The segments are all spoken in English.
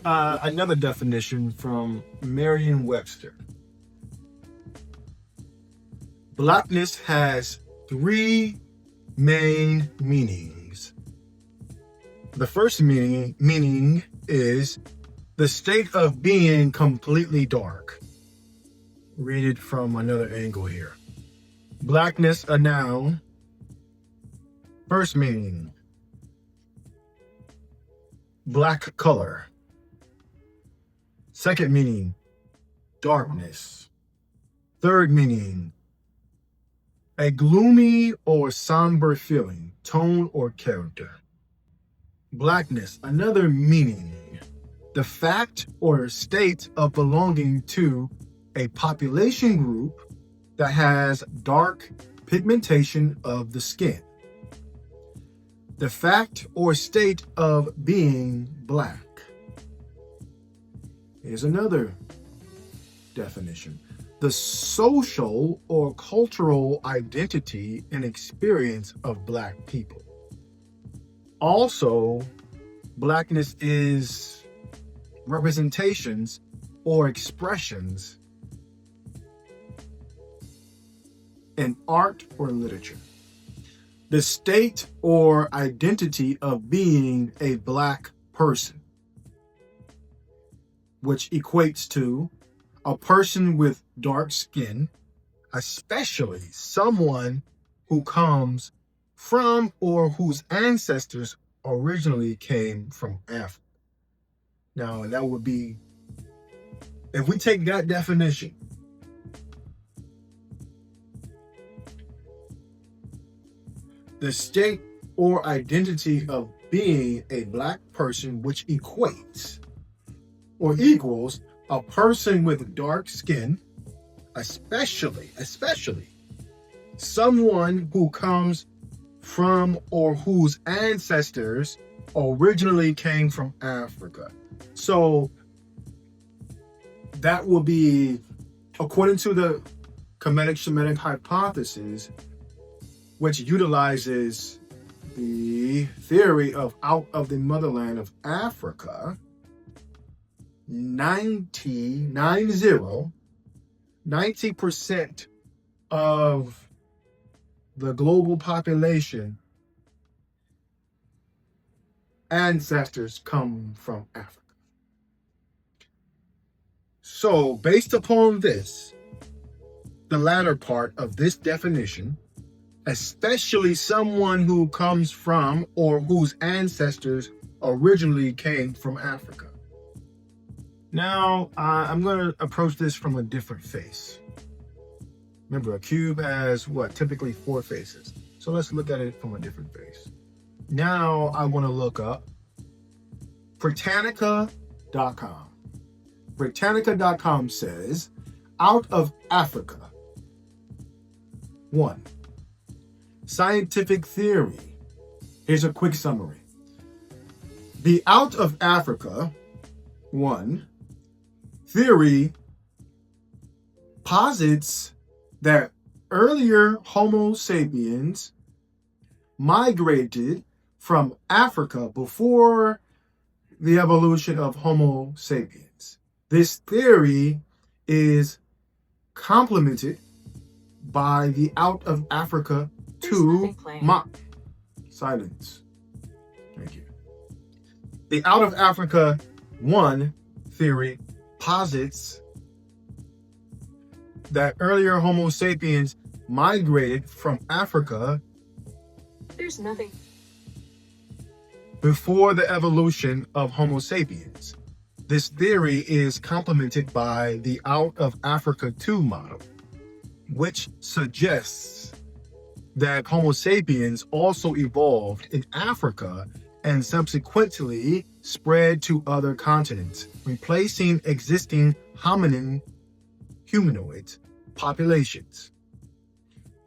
another definition from Merriam-Webster. Blackness has three main meanings. The first meaning is the state of being completely dark. Read it from another angle here. Blackness, a noun. First meaning, black color. Second meaning, darkness. Third meaning, a gloomy or somber feeling, tone, or character. Blackness, another meaning, the fact or state of belonging to a population group that has dark pigmentation of the skin. The fact or state of being black. Here's another definition. The social or cultural identity and experience of black people. Also, blackness is representations or expressions in art or literature. The state or identity of being a black person, which equates to a person with dark skin, especially someone who comes from or whose ancestors originally came from Africa. Now, that would be, if we take that definition, the state or identity of being a black person, which equates or equals a person with dark skin, especially someone who comes from or whose ancestors originally came from Africa. So that will be, according to the Kemetic-Shemitic hypothesis, which utilizes the theory of out of the motherland of Africa, 90% of the global population ancestors come from Africa. So based upon this, the latter part of this definition, especially someone who comes from or whose ancestors originally came from Africa. Now, I'm going to approach this from a different face. Remember, a cube has typically 4 faces. So let's look at it from a different face. Now I want to look up Britannica.com. Britannica.com says, out of Africa. 1. Scientific theory. Here's a quick summary. The out of Africa, 1, theory posits that earlier Homo sapiens migrated from Africa before the evolution of Homo sapiens. This theory is complemented by the out of Africa 2 silence. Thank you. The out of Africa 1 theory posits that earlier Homo sapiens migrated from Africa. There's nothing. Before the evolution of Homo sapiens. This theory is complemented by the out of Africa 2 model, which suggests that Homo sapiens also evolved in Africa and subsequently spread to other continents, replacing existing hominin humanoid populations.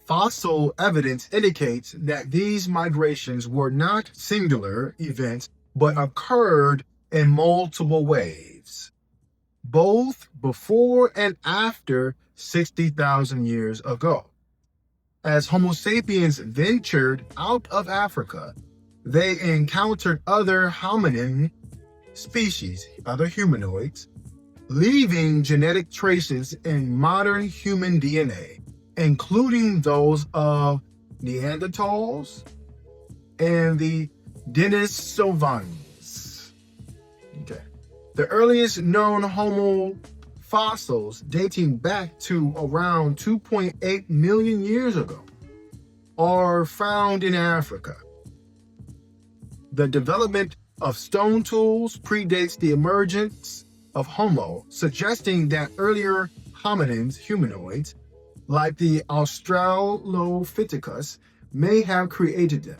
Fossil evidence indicates that these migrations were not singular events, but occurred in multiple waves, both before and after 60,000 years ago. As Homo sapiens ventured out of Africa, they encountered other hominin species, other humanoids, leaving genetic traces in modern human DNA, including those of Neanderthals and the Denisovans. Okay. The earliest known Homo fossils dating back to around 2.8 million years ago are found in Africa. The development of stone tools predates the emergence of Homo, suggesting that earlier hominins, humanoids, like the Australopithecus, may have created them.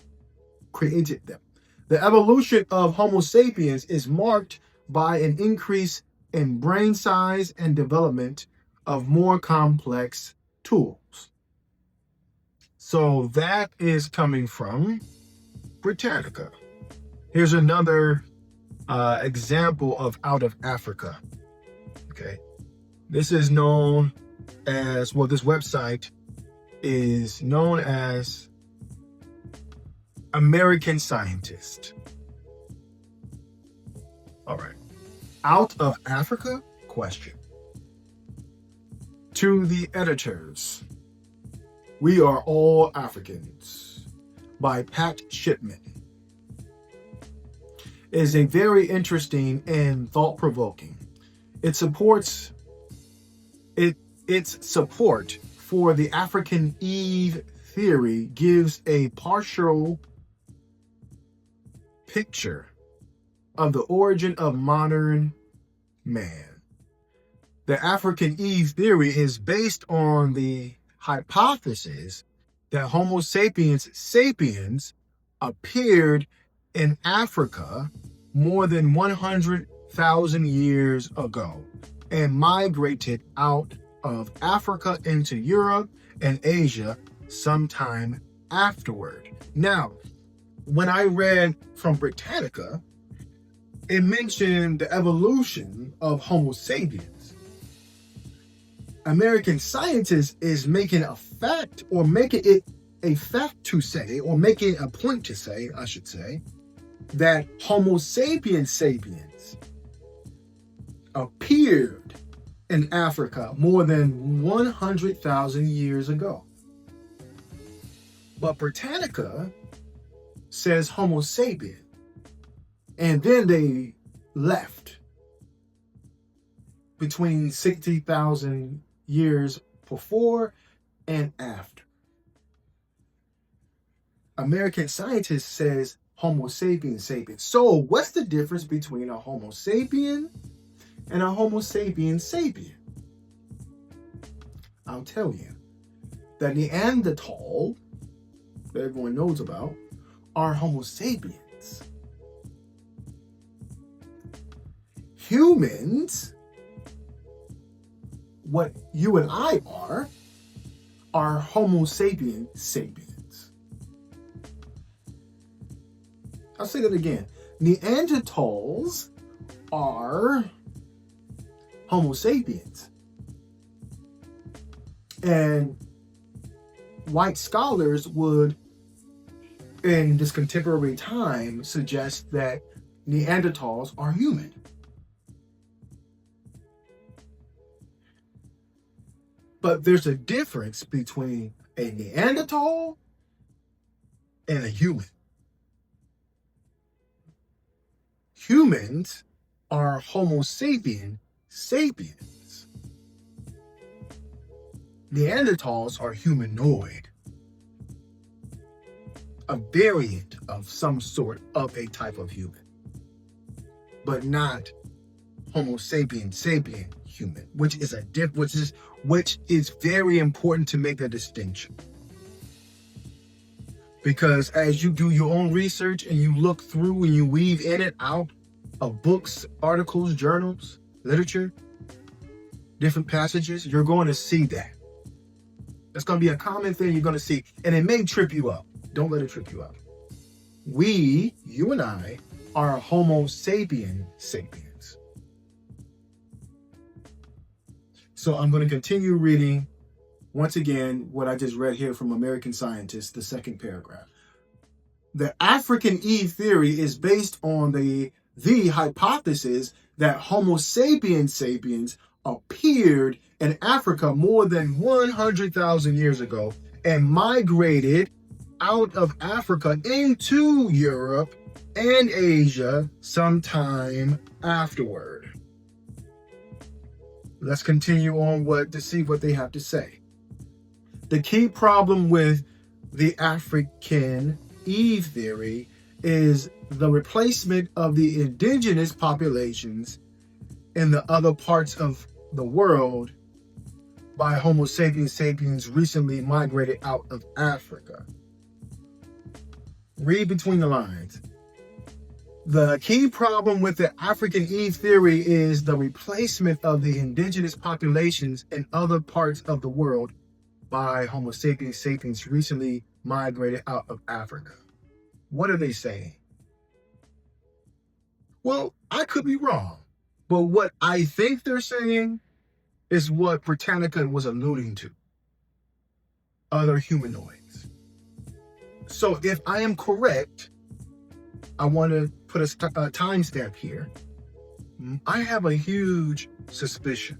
The evolution of Homo sapiens is marked by an increase in brain size and development of more complex tools. So that is coming from Britannica. Here's another example of out of Africa. Okay. This is known as, well, this website is known as American Scientist. All right. Out of Africa? Question. To the editors, We Are All Africans by Pat Shipman is a very interesting and thought-provoking. Its support for the African Eve theory gives a partial picture of the origin of modern man. The African Eve theory is based on the hypothesis that Homo sapiens appeared in Africa more than 100,000 years ago and migrated out of Africa into Europe and Asia sometime afterward. Now, when I read from Britannica, it mentioned the evolution of Homo sapiens. American Scientist is making a fact, or making it a fact to say, or making a point to say, I should say, that Homo sapiens appeared in Africa more than 100,000 years ago. But Britannica says Homo sapien, and then they left between 60,000 years before and after. American Scientist says Homo sapiens. So what's the difference between a Homo sapien and a Homo sapiens? I'll tell you. The Neanderthal, that everyone knows about, are Homo sapiens. Humans, what you and I are Homo sapiens. I'll say that again. Neanderthals are Homo sapiens. And white scholars would, in this contemporary time, suggest that Neanderthals are human. But there's a difference between a Neanderthal and a human. Humans are Homo sapiens. Neanderthals are humanoid, a variant of some sort of a type of human, but not Homo sapiens human, which is very important to make that distinction. Because as you do your own research and you look through and you weave in and out of books, articles, journals, literature, different passages, you're going to see that. That's going to be a common thing you're going to see. And it may trip you up. Don't let it trip you up. We, you and I, are Homo sapiens. So I'm going to continue reading, once again, what I just read here from American Scientist, the second paragraph. The African Eve theory is based on the the hypothesis that Homo sapiens sapiens appeared in Africa more than 100,000 years ago and migrated out of Africa into Europe and Asia sometime afterward. Let's continue on to see what they have to say. The key problem with the African Eve theory is the replacement of the indigenous populations in the other parts of the world by Homo sapiens sapiens recently migrated out of Africa. Read between the lines. The key problem with the African Eve theory is the replacement of the indigenous populations in other parts of the world by Homo sapiens sapiens recently migrated out of Africa. What are they saying? Well, I could be wrong, but what I think they're saying is what Britannica was alluding to. Other humanoids. So if I am correct, I want to put a timestamp here. I have a huge suspicion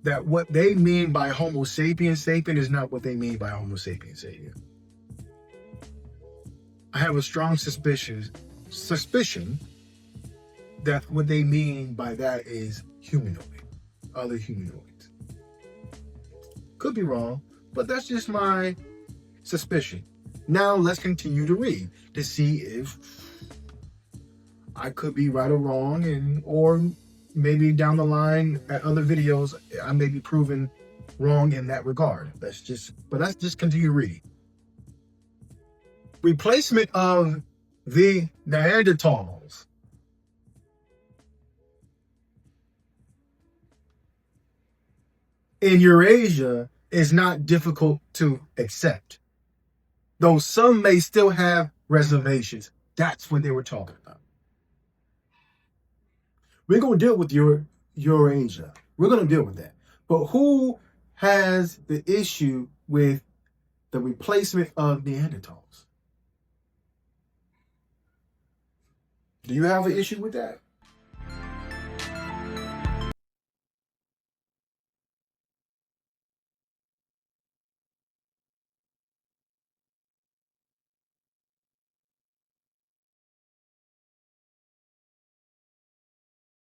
that what they mean by Homo sapiens sapien is not what they mean by Homo sapiens sapien. I have a strong suspicion that what they mean by that is humanoid, other humanoids. Could be wrong, but that's just my suspicion. Now let's continue to read to see if I could be right or wrong, or maybe down the line at other videos I may be proven wrong in that regard. Let's just continue reading. Replacement of the Neanderthals. In Eurasia is not difficult to accept, though some may still have reservations. That's what they were talking about. We're going to deal with Eurasia. We're going to deal with that. But who has the issue with the replacement of Neanderthals? Do you have an issue with that?